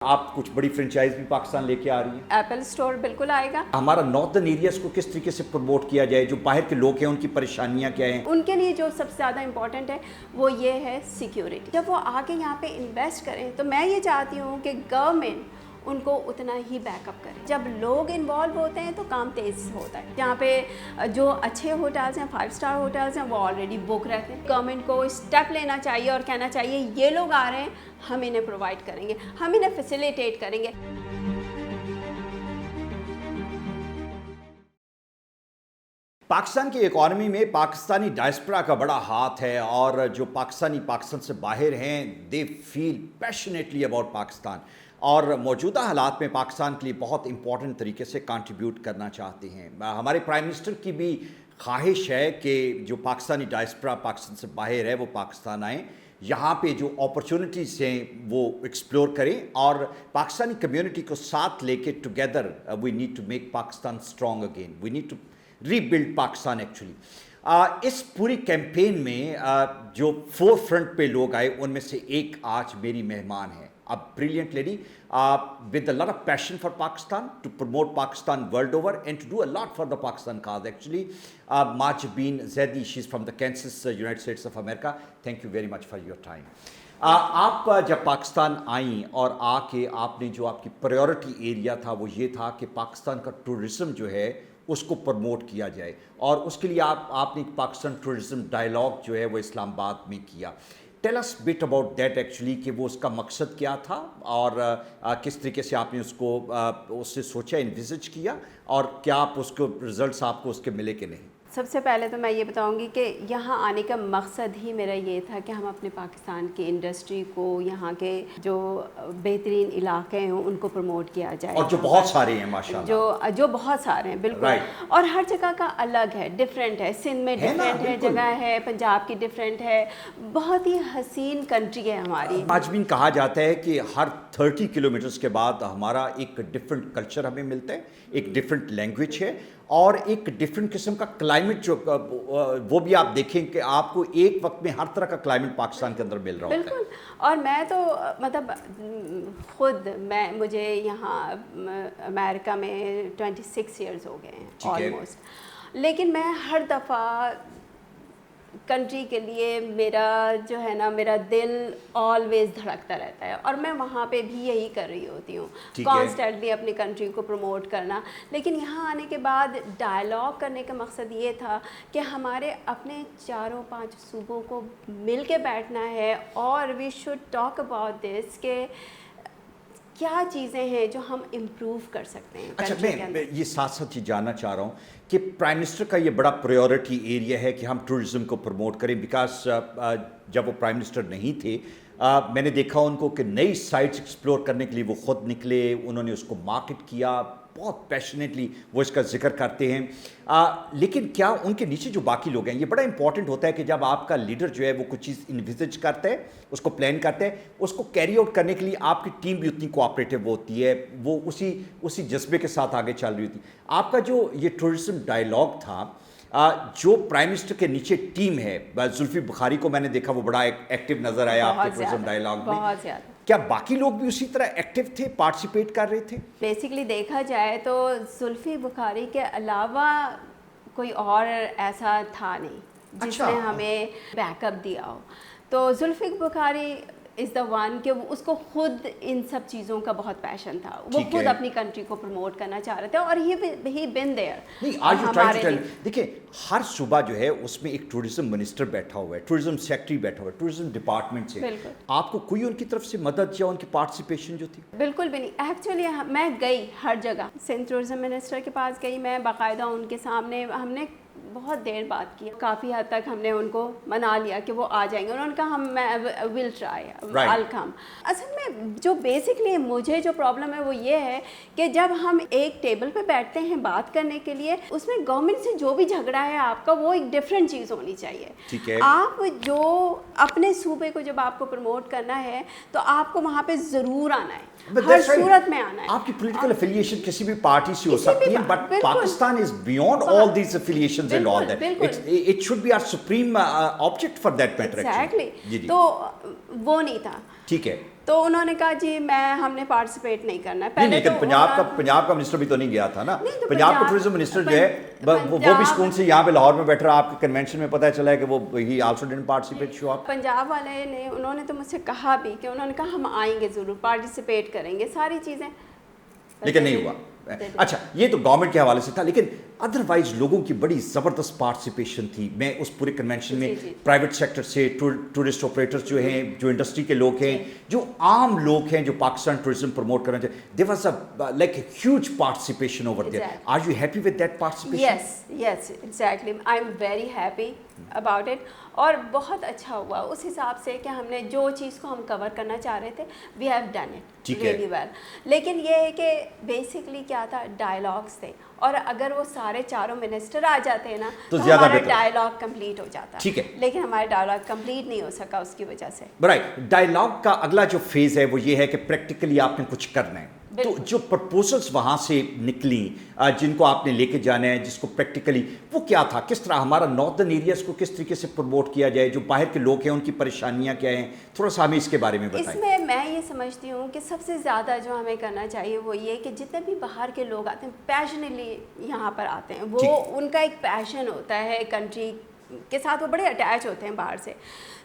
آپ کچھ بڑی فرنچائز بھی پاکستان لے کے آ رہی ہیں؟ ایپل اسٹور بالکل آئے گا. ہمارا ناردرن ایریاز کو کس طریقے سے پروموٹ کیا جائے؟ جو باہر کے لوگ ہیں ان کی پریشانیاں کیا ہیں؟ ان کے لیے جو سب سے زیادہ امپورٹنٹ ہے وہ یہ ہے سیکیورٹی. جب وہ آگے یہاں پہ انویسٹ کریں تو میں یہ چاہتی ہوں کہ گورنمنٹ ان کو اتنا ہی بیک اپ کرے. جب لوگ انوالو ہوتے ہیں تو کام تیز ہوتا ہے. جہاں پہ جو اچھے ہوٹلز ہیں 5 اسٹار ہوٹلز ہیں وہ آلریڈی بک رہتے ہیں. گورنمنٹ کو اسٹیپ لینا چاہیے اور کہنا چاہیے یہ لوگ آ رہے ہیں, ہم انہیں پرووائڈ کریں گے, ہم انہیں فیسیلیٹیٹ کریں گے. پاکستان کی اکانومی میں پاکستانی ڈائسپرا کا بڑا ہاتھ ہے, اور جو پاکستان سے باہر ہیں دے فیل پیشنیٹلی اباؤٹ پاکستان, اور موجودہ حالات میں پاکستان کے لیے بہت امپورٹنٹ طریقے سے کنٹریبیوٹ کرنا چاہتے ہیں. ہمارے پرائم منسٹر کی بھی خواہش ہے کہ جو پاکستانی ڈائسپرا پاکستان سے باہر ہے وہ پاکستان آئیں, یہاں پہ جو اپرچونٹیز ہیں وہ ایکسپلور کریں, اور پاکستانی کمیونٹی کو ساتھ لے کے together we need to make Pakistan strong again. We need to rebuild Pakistan actually. اس پوری کیمپین میں جو فور فرنٹ پہ لوگ آئے ان میں سے ایک آج میری مہمان ہے, a brilliant lady with a lot of passion for Pakistan, to promote Pakistan world over and to do a lot for the Pakistan cause actually. Majbeen Zaidi, she's from the Kansas, United States of America. Thank you very much for your time. آپ جب پاکستان آئیں اور آ کے آپ نے جو آپ کی پریورٹی ایریا تھا وہ یہ تھا کہ پاکستان کا ٹورزم جو ہے اس کو پروموٹ کیا جائے, اور اس کے لیے آپ نے پاکستان ٹورزم ڈائلاگ جو ہے وہ اسلام آباد میں کیا. Tell us but about that actually, کہ وہ اس کا مقصد کیا تھا اور کس طریقے سے آپ نے اس کو اس سے سوچا, انویزج کیا, اور کیا آپ اس کو رزلٹس آپ کو اس کے ملے کہ نہیں؟ سب سے پہلے تو میں یہ بتاؤں گی کہ یہاں آنے کا مقصد ہی میرا یہ تھا کہ ہم اپنے پاکستان کی انڈسٹری کو, یہاں کے جو بہترین علاقے ہیں ان کو پروموٹ کیا جائے, اور جو بہت سارے ہیں ماشاء اللہ, جو بہت سارے ہیں بالکل, اور ہر جگہ کا الگ ہے, ڈفرینٹ ہے. سندھ میں ڈفرینٹ ہے جگہ ہے, پنجاب کی ڈفرینٹ ہے, بہت ہی حسین کنٹری ہے ہماری. آجمین کہا جاتا ہے کہ ہر 30 کلومیٹرز کے بعد ہمارا ایک ڈفرینٹ کلچر ہمیں ملتا ہے, ایک ڈفرینٹ لینگویج ہے, اور ایک ڈفرینٹ قسم کا کلائمیٹ جو وہ بھی آپ دیکھیں کہ آپ کو ایک وقت میں ہر طرح کا کلائمیٹ پاکستان کے اندر مل رہا ہوتا ہے. بالکل. اور میں تو مطلب خود مجھے یہاں امریکہ میں 26 ایئرز ہو گئے ہیں آلموسٹ, لیکن میں ہر دفعہ کنٹری کے لیے میرا جو ہے نا میرا دل آلویز دھڑکتا رہتا ہے, اور میں وہاں پہ بھی یہی کر رہی ہوتی ہوں, کانسٹنٹلی اپنی کنٹری کو پروموٹ کرنا. لیکن یہاں آنے کے بعد ڈائلاگ کرنے کا مقصد یہ تھا کہ ہمارے اپنے 4-5 صوبوں کو مل کے بیٹھنا ہے, اور we should talk about this کہ کیا چیزیں ہیں جو ہم امپروو کر سکتے ہیں. اچھا, میں یہ ساتھ ساتھ یہ جاننا چاہ رہا ہوں کہ پرائم منسٹر کا یہ بڑا پریورٹی ایریا ہے کہ ہم ٹورزم کو پروموٹ کریں, بیکاز جب وہ پرائم منسٹر نہیں تھے میں نے دیکھا ان کو کہ نئی سائٹس ایکسپلور کرنے کے لیے وہ خود نکلے, انہوں نے اس کو مارکیٹ کیا, بہت پیشنیٹلی وہ اس کا ذکر کرتے ہیں. لیکن کیا ان کے نیچے جو باقی لوگ ہیں, یہ بڑا امپورٹنٹ ہوتا ہے کہ جب آپ کا لیڈر جو ہے وہ کچھ چیز انویزج کرتا ہے, اس کو پلان کرتا ہے, اس کو کیری آؤٹ کرنے کے لیے آپ کی ٹیم بھی اتنی کوآپریٹیو ہوتی ہے, وہ اسی جذبے کے ساتھ آگے چل رہی ہوتی ہے. آپ کا جو یہ ٹورزم ڈائلاگ تھا, جو پرائم منسٹر کے نیچے ٹیم ہے, زلفی بخاری کو میں نے دیکھا وہ بڑا ایکٹیو نظر آیا آپ کے ٹورزم ڈائلاگ میں, بہت زیادہ. کیا باقی لوگ بھی اسی طرح ایکٹیو تھے, پارٹیسپیٹ کر رہے تھے؟ بیسیکلی دیکھا جائے تو زلفی بخاری کے علاوہ کوئی اور ایسا تھا نہیں جس نے ہمیں بیک اپ دیا ہو. تو زلفی بخاری از دا ون کہ اس کو خود ان سب چیزوں کا بہت پیشن تھا, وہ خود اپنی کنٹری کو پروموٹ کرنا چاہ رہے تھے, اور ہی بن دیئر. دیکھیں ہر صوبہ جو ہے اس میں ایک ٹورزم منسٹر بیٹھا ہوا ہے, ٹورزم سیکٹری بیٹھا ہوا ہے, ٹورزم ڈپارٹمنٹ سے. آپ کو کوئی ان کی طرف سے مدد یا ان کی پارٹیسپیشن جو تھی؟ بالکل بھی نہیں. ایکچولی میں گئی ہر جگہ, سندھ ٹورزم منسٹر کے پاس گئی میں, باقاعدہ ان کے سامنے ہم نے بہت دیر بات کی, کافی حد تک ہم نے ان کو منا لیا کہ وہ آ جائیں گے, انہوں نے کہا ہم ول ٹرائی, آل کم. اصل میں جو بیسکلی مجھے جو پرابلم ہے وہ یہ ہے کہ جب ہم ایک ٹیبل پہ بیٹھتے ہیں بات کرنے کے لیے, اس میں گورنمنٹ سے جو بھی جھگڑا ہے آپ کا وہ ایک ڈفرینٹ چیز ہونی چاہیے. آپ جو اپنے صوبے کو جب آپ کو پروموٹ کرنا ہے تو آپ کو وہاں پہ ضرور آنا ہے, ہر صورت میں آنا ہے. آپ کی پولیٹیکل افیلیشن کسی بھی پارٹی سے ہو سکتی ہے, but Pakistan is beyond all these affiliations and all that. It should be our supreme object for that matter. Exactly. تو وہ نہیں تھا. ٹھیک ہے. تو انہوں نے کہا جی ہم نے پارٹیسپیٹ نہیں کرنا ہے. نہیں لیکن پنجاب کا منسٹر بھی تو نہیں گیا تھا نا. پنجاب کا ٹورزم منسٹر جو ہے وہ بھی سکون سے یہاں پہ لاہور میں بیٹھ رہا. آپ کے کنونشن میں پتہ چلا ہے کہ وہ ہی آلسو ڈنٹ پارٹیسپیٹ. شو آپ پنجاب والے نے انہوں نے تو مجھ سے کہا بھی کہ انہوں نے کہا ہم آئیں گے ضرور, پارٹیسپیٹ کریں گے ساری چیزیں, لیکن نہیں ہوا. اچھا یہ تو گورنمنٹ کے حوالے سے تھا, لیکن ادروائز لوگوں کی بڑی زبردست پارٹیسپیشن تھی. میں اس پورے کنونشن میں پرائیویٹ سیکٹر سے ٹورسٹ آپریٹرز جو ہیں, جو انڈسٹری کے لوگ ہیں, جو عام لوگ ہیں جو پاکستان ٹورزم پروموٹ کرنا چاہتے ہیں, there was a like a huge participation over there. Are you happy with that participation? Yes, exactly. I'm very happy about it. اور بہت اچھا ہوا اس حساب سے کہ ہم نے جو چیز کو ہم کور کرنا چاہ رہے تھے we have done it really well. لیکن یہ ہے کہ بیسکلی کیا تھا, ڈائلاگس تھے, اور اگر وہ سارے چاروں منسٹر آ جاتے ہیں نا تو ہمارا ڈائلاگ کمپلیٹ ہو جاتا ہے. لیکن ہمارا ڈائلاگ کمپلیٹ نہیں ہو سکا اس کی وجہ سے. رائٹ. ڈائلاگ کا اگلا جو فیز ہے وہ یہ ہے کہ پریکٹیکلی آپ نے کچھ کرنا ہے. تو جو پرپوزلس وہاں سے نکلیں جن کو آپ نے لے کے جانا ہے, جس کو پریکٹیکلی وہ کیا تھا, کس طرح ہمارا ناردرن ایریاز کو کس طریقے سے پروموٹ کیا جائے, جو باہر کے لوگ ہیں ان کی پریشانیاں کیا ہیں, تھوڑا سا ہمیں اس کے بارے میں بتائیں. اس میں میں یہ سمجھتی ہوں کہ سب سے زیادہ جو ہمیں کرنا چاہیے وہ یہ کہ جتنے بھی باہر کے لوگ آتے ہیں پیشنلی یہاں پر آتے ہیں, وہ ان کا ایک پیشن ہوتا ہے کنٹری کے ساتھ, وہ بڑے اٹیچ ہوتے ہیں باہر سے.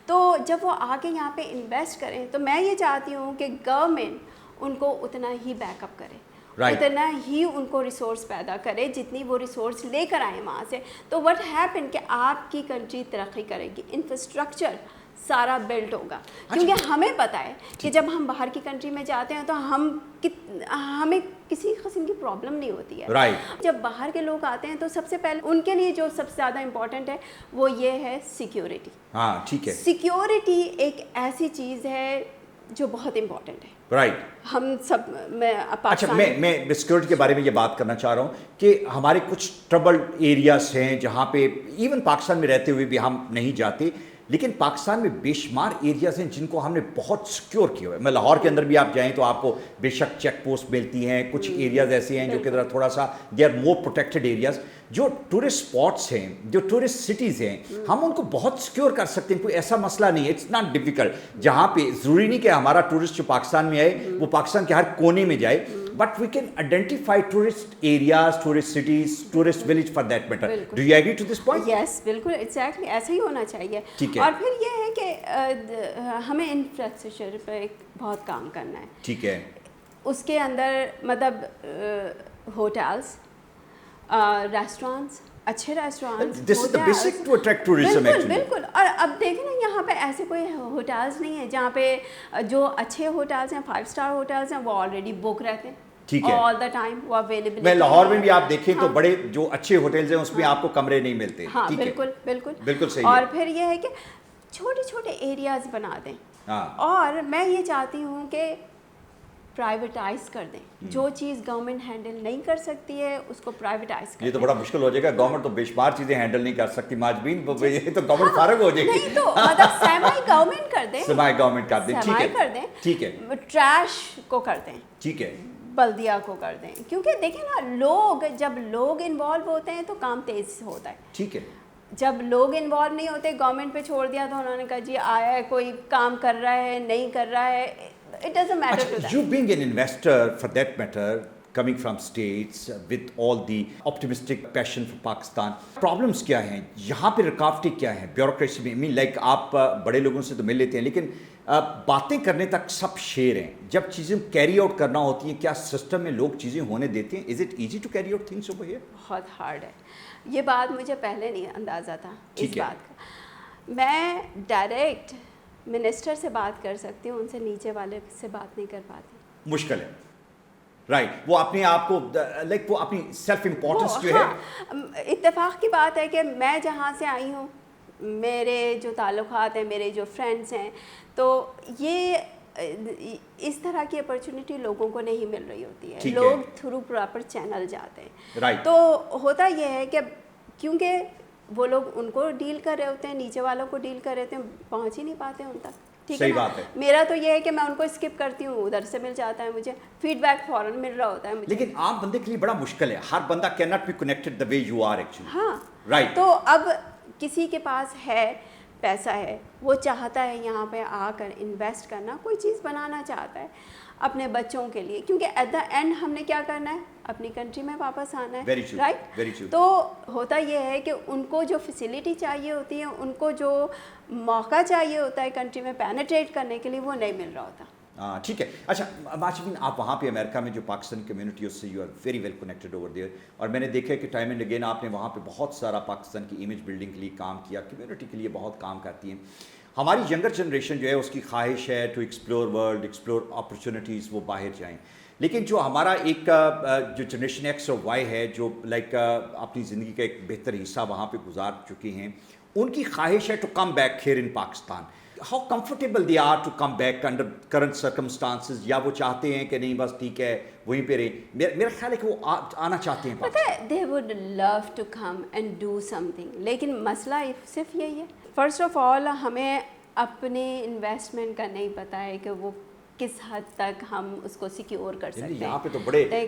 تو جب وہ آ کے یہاں پہ انویسٹ کریں تو میں یہ چاہتی ہوں کہ گورنمنٹ ان کو اتنا ہی بیک اپ کرے, اتنا ہی ان کو ریسورس پیدا کرے جتنی وہ ریسورس لے کر آئیں وہاں سے. تو وٹ ہیپن کہ آپ کی کنٹری ترقی کرے گی, انفراسٹرکچر سارا بلڈ ہوگا. کیونکہ ہمیں پتہ ہے کہ جب ہم باہر کی کنٹری میں جاتے ہیں تو ہمیں کسی قسم کی پرابلم نہیں ہوتی ہے. جب باہر کے لوگ آتے ہیں تو سب سے پہلے ان کے لیے جو سب سے زیادہ امپورٹنٹ ہے وہ یہ ہے سیکیورٹی. ٹھیک ہے, سیکیورٹی ایک ایسی چیز ہے جو بہت امپورٹنٹ ہے. رائٹ. ہم سب اچھا میں سیکورٹی کے بارے میں یہ بات کرنا چاہ رہا ہوں کہ ہمارے کچھ ٹربل ایریاز ہیں جہاں پہ ایون پاکستان میں رہتے ہوئے بھی ہم نہیں جاتے, لیکن پاکستان میں بے شمار ایریاز ہیں جن کو ہم نے بہت سیکیور کیا ہوا ہے. میں لاہور کے اندر بھی آپ جائیں تو آپ کو بے شک چیک پوسٹ ملتی ہیں, کچھ ایریاز ایسے ہیں جو کہ ذرا تھوڑا سا they are more protected areas. جو ٹورسٹ اسپاٹس ہیں, جو ٹورسٹ سٹیز ہیں, ہم ان کو بہت سیکیور کر سکتے ہیں, کوئی ایسا مسئلہ نہیں ہے. It's not difficult. جہاں پہ ضروری نہیں کہ ہمارا ٹورسٹ جو پاکستان میں آئے وہ پاکستان کے ہر کونے میں جائے, but we can identify tourist areas, tourist cities, tourist village for that matter. Do you agree to this point? Yes بالکل, ایگزیکٹلی ایسا ہی ہونا چاہیے. اور پھر یہ ہے کہ ہمیں انفراسٹرکچر پہ بہت کام کرنا ہے. ٹھیک ہے. اس کے اندر مطلب ہوٹلس, ریسٹورینٹس, اچھے ریسٹورینٹس, بالکل. اور اب دیکھیں نا یہاں پہ ایسے کوئی ہوٹلس نہیں ہیں جہاں پہ جو اچھے ہوٹلس ہیں, 5 اسٹار ہوٹلس ہیں, وہ آلریڈی بک رہتے ہیں آل دا ٹائم, وہ اویلیبل. میں لاہور میں بھی آپ دیکھیں تو بڑے جو اچھے ہوٹلز ہیں اس میں آپ کو کمرے نہیں ملتے. ہاں بالکل صحیح. اور پھر یہ ہے کہ چھوٹے چھوٹے ایریاز بنا دیں, اور میں یہ چاہتی ہوں کہ پرائیویٹائز کر دیں. جو چیز گورنمنٹ ہینڈل نہیں کر سکتی ہے اس کو پرائیویٹائز کر دیں. یہ تو بڑا مشکل ہو جائے گا, گورنمنٹ تو بے شمار چیزیں ہینڈل نہیں کر سکتی ماجبین, یہ تو گورنمنٹ فارغ ہو جائے گی. نہیں تو مطلب سیمی گورنمنٹ کر دیں, سیمی گورنمنٹ کر دیں. ٹھیک ہے. ٹریش کو کر دیں. ٹھیک ہے. بلدیہ کو کر دیں. کیونکہ دیکھیں نا جب لوگ انوالو ہوتے ہیں تو کام تیز ہوتا ہے. ٹھیک ہے. جب لوگ انوالو نہیں ہوتے, گورنمنٹ پہ چھوڑ دیا تو انہوں نے کہا جی آیا ہے کوئی کام کر رہا ہے نہیں کر رہا ہے, it doesn't matter to them. You being an investor for that matter, coming from states with all the optimistic passion for Pakistan, problems کیا ہیں یہاں پہ, رکاوٹیں کیا ہیں بیوروکریسی میں؟ I mean like آپ بڑے لوگوں سے تو مل لیتے ہیں لیکن باتیں کرنے تک سب شیر ہیں, جب چیزیں کیری آؤٹ کرنا ہوتی ہیں کیا سسٹم میں لوگ چیزیں ہونے دیتے ہیں؟ Is it easy to carry out things over here? بہت ہارڈ ہے. یہ بات مجھے پہلے نہیں اندازہ تھا اس بات کا. میں ڈائریکٹ منسٹر سے بات کر سکتی ہوں, ان سے نیچے والے سے بات نہیں کر پاتی. مشکل ہے. رائٹ. وہ اپنے آپ کو لائک وہ اپنی سیلف امپورٹنس جو ہے. اتفاق کی بات ہے کہ میں جہاں سے آئی ہوں, میرے جو تعلقات ہیں, میرے جو فرینڈس ہیں, تو یہ اس طرح کی اپرچونٹی لوگوں کو نہیں مل رہی ہوتی ہے. لوگ تھرو پراپر چینل جاتے ہیں. تو ہوتا یہ ہے کہ کیونکہ وہ لوگ ان کو ڈیل کر رہے ہوتے ہیں, نیچے والوں کو ڈیل کر رہے ہوتے ہیں, پہنچ ہی نہیں پاتے ان تک. ٹھیک ہے نا. میرا تو یہ ہے کہ میں ان کو اسکپ کرتی ہوں, ادھر سے مل جاتا ہے مجھے فیڈ بیک فوراً مل رہا ہوتا ہے مجھے. لیکن عام بندے کے لیے بڑا مشکل ہے, ہر بندہ can not be connected the way you are actually. ہاں. رائٹ. تو اب کسی کے پاس ہے پیسہ ہے وہ چاہتا ہے یہاں پہ آ کر انویسٹ کرنا, کوئی چیز بنانا چاہتا ہے اپنے بچوں کے لیے, کیونکہ ایٹ دا اینڈ ہم نے کیا کرنا ہے, اپنی کنٹری میں واپس آنا ہے, رائٹ. تو ہوتا یہ ہے کہ ان کو جو فیسلٹی چاہیے ہوتی ہے, ان کو جو موقع چاہیے ہوتا ہے کنٹری میں پینیٹریٹ کرنے کے لیے, وہ نہیں مل رہا ہوتا. ٹھیک ہے. اچھا ماچبین, آپ وہاں پہ امریکہ میں جو پاکستانی کمیونٹی اس سے you are very well connected over there, اور میں نے دیکھا ہے کہ ٹائم اینڈ اگین آپ نے وہاں پہ بہت سارا پاکستان کی امیج بلڈنگ کے لیے کام کیا, کمیونٹی کے لیے بہت کام کرتی ہیں. ہماری ینگر جنریشن جو ہے اس کی خواہش ہے to explore world, explore opportunities, وہ باہر جائیں. لیکن جو ہمارا ایک جو جنریشن ایکس اور وائی ہے, جو لائک اپنی زندگی کا ایک بہتر حصہ وہاں پہ گزار چکے ہیں, ان کی خواہش ہے to come back here in Pakistan. How comfortable they are to come back under current circumstances, یا وہ چاہتے ہیں کہ نہیں بس ٹھیک ہے وہیں پہ رہیں؟ میرا خیال ہے کہ وہ آنا چاہتے ہیں. پتہ ہے they would love to come and do something, لیکن مسئلہ صرف یہی ہے, فرسٹ آف آل ہمیں اپنے انویسٹمنٹ کا نہیں پتہ ہے کہ وہ کس حد تک ہم اس کو سیکیور کر سکتے ہیں. یہاں پہ تو بڑے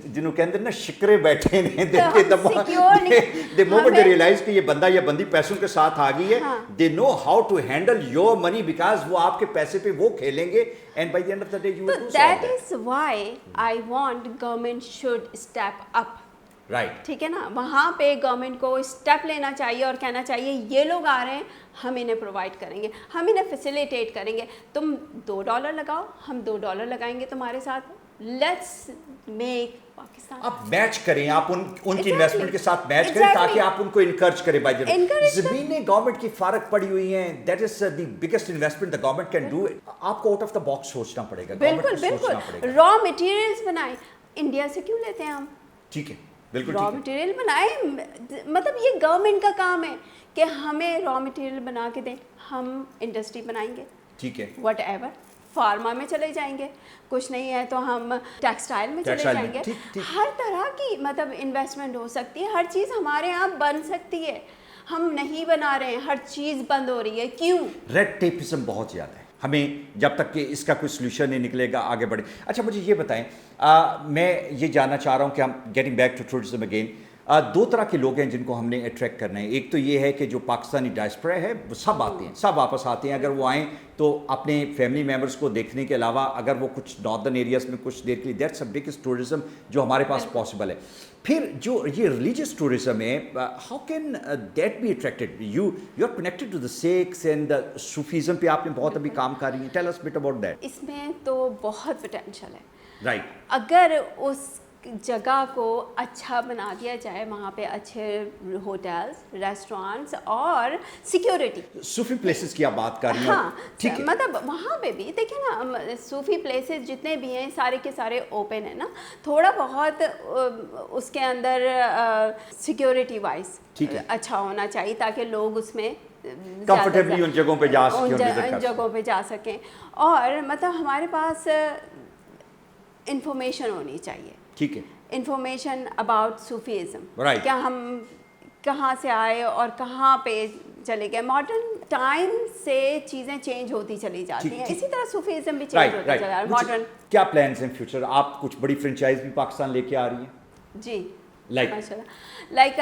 جنہوں کے اندر نا شکرے بیٹھے ہیں, دے مومنٹ دے ریئلائز کہ یہ بندہ یا بندی پیسوں کے ساتھ آ گئی ہے, they know how to handle your money, because وہ آپ کے پیسے پہ وہ کھیلیں گے, and by the end of the day you will do so. That is why I want government should step up. Right, ٹھیک ہے نا, وہاں پہ گورنمنٹ کو اسٹیپ لینا چاہیے اور کہنا چاہیے یہ لوگ آ رہے ہیں, ہم انہیں پرووائڈ کریں گے, ہم انہیں فیسیلیٹیٹ کریں گے, تم $2 لگاؤ, ہم $2 لگائیں گے تمہارے ساتھ, لیٹس میک پاکستان. آپ میچ کریں, آپ ان کی انویسٹمنٹ کے ساتھ میچ کریں تاکہ آپ ان کو انکرج کریں. بائی زمینیں گورنمنٹ کی فارغ پڑی ہوئی ہیں, that is the biggest investment the government can do. آپ کو آؤٹ آف دا باکس سوچنا پڑے گا. بالکل بالکل, را مٹیریلس بنائیں, انڈیا سے کیوں لیتے ہیں ہم؟ ٹھیک ہے, بالکل را مٹیریل بنائیں, مطلب یہ گورنمنٹ کا کام ہے کہ ہمیں را مٹیریل بنا کے دیں, ہم انڈسٹری بنائیں گے. ٹھیک ہے, وٹ ایور, فارما میں چلے جائیں گے, کچھ نہیں ہے تو ہم ٹیکسٹائل میں چلے جائیں گے. ہر طرح کی مطلب انویسٹمنٹ ہو سکتی ہے, ہر چیز ہمارے یہاں بن سکتی ہے. ہم نہیں بنا رہے ہیں, ہر چیز بند ہو رہی ہے, کیوں؟ ریڈ ٹیپزم بہت زیادہ ہے, ہمیں جب تک کہ اس کا کوئی سلوشن نہیں نکلے گا آگے بڑھے. اچھا مجھے یہ بتائیں, میں یہ جاننا چاہ رہا ہوں کہ ہم getting back to tourism again, دو طرح کے لوگ ہیں جن کو ہم نے اٹریکٹ کرنا ہے. ایک تو یہ ہے کہ جو پاکستانی ڈائسپورا ہے وہ سب آتے ہیں, سب واپس آتے ہیں. اگر وہ آئیں تو اپنے فیملی ممبرس کو دیکھنے کے علاوہ اگر وہ کچھ ناردرن ایریاز میں کچھ دیر کے لیے, دیٹس اے بگیسٹ ٹورزم جو ہمارے پاس پاسبل ہے. پھر جو یہ ریلیجیس ٹورزم ہے, how can that be attracted? You are connected to the Sikhs and Sufism پہ آپ نے بہت ابھی کام کر رہی ہیں. Tell us but about that. اس میں تو بہت پوٹینشیل ہے, رائٹ. اگر اس جگہ کو اچھا بنا دیا جائے, وہاں پہ اچھے ہوٹلس, ریسٹورانٹس اور سیکیورٹی. صوفی پلیسز کی آپ بات کر رہی ہیں. ہاں, مطلب وہاں پہ بھی دیکھیں نا, صوفی پلیسز جتنے بھی ہیں سارے کے سارے اوپن ہیں نا, تھوڑا بہت اس کے اندر سیکیورٹی وائز اچھا ہونا چاہیے تاکہ لوگ اس میں کمفرٹیبلی ان جگہوں پہ جا سکیں, ان جگہوں پہ جا سکیں. اور مطلب ہمارے پاس انفارمیشن ہونی چاہیے. ٹھیک ہے, انفارمیشن اباؤٹ صوفیزم, Right. کیا ہم کہاں سے آئے اور کہاں پہ چلے گئے. ماڈرن ٹائم سے چیزیں چینج ہوتی چلی جاتی ہیں, اسی طرح صوفیزم بھی چینج ہوتا چلا جا رہا ہے. ماڈرن کیا پلانس ہیں فیوچر؟ آپ کچھ بڑی فرینچائز بھی پاکستان لے کے آ رہی ہیں؟ جی, لائک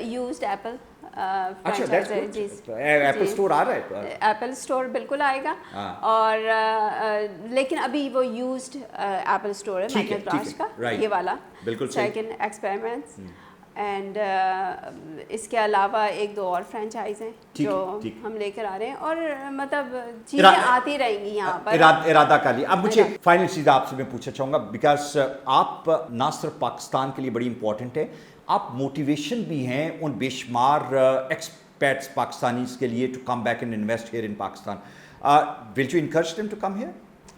یوزڈ ایپل. اچھا, ایپل اسٹور آ رہا ہے. ایپل اسٹور بالکل آئے گا, اور لیکن ابھی وہ یوزڈ ایپل اسٹور ہے میگنٹ راج کا, یہ والا سیکنڈ ایکسپیریمنٹس. اینڈ اس کے علاوہ 1-2 اور فرینچائز ہیں جو ہم لے کر آ رہے ہیں, اور مطلب چیزیں آتی رہیں گی یہاں پر. ارادہ کر لیا. اب مجھے فائنل چیز آپ سے میں پوچھنا چاہوں گا, بیکاز آپ نہ صرف پاکستان کے لیے بڑی امپورٹنٹ ہے, آپ موٹیویشن بھی ہیں ان بے شمار ایکسپیٹس پاکستانیز کے لیے to come back and invest here in Pakistan. Will you encourage them to come here?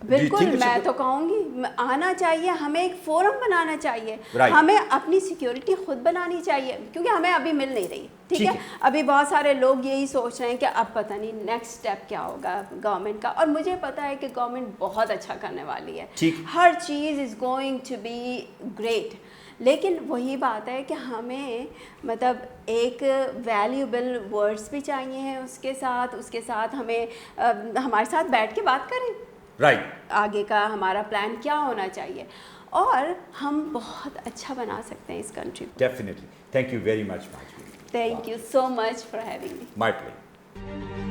بالکل, میں تو کہوں گی آنا چاہیے, ہمیں ایک فورم بنانا چاہیے, ہمیں اپنی سیکیورٹی خود بنانی چاہیے, کیونکہ ہمیں ابھی مل نہیں رہی. ٹھیک ہے, ابھی بہت سارے لوگ یہی سوچ رہے ہیں کہ اب پتہ نہیں نیکسٹ اسٹیپ کیا ہوگا گورنمنٹ کا, اور مجھے پتہ ہے کہ گورنمنٹ بہت اچھا کرنے والی ہے, ہر چیز is going to be great. لیکن وہی بات ہے کہ ہمیں مطلب ایک ویلیوبل ورڈس بھی چاہیے ہیں اس کے ساتھ ہمیں ہمارے ساتھ بیٹھ کے بات کریں. رائٹ, آگے کا ہمارا پلان کیا ہونا چاہیے, اور ہم بہت اچھا بنا سکتے ہیں اس کنٹری کو. Definitely. Thank you very much. Thank you so much for having me. My pleasure. ہیں.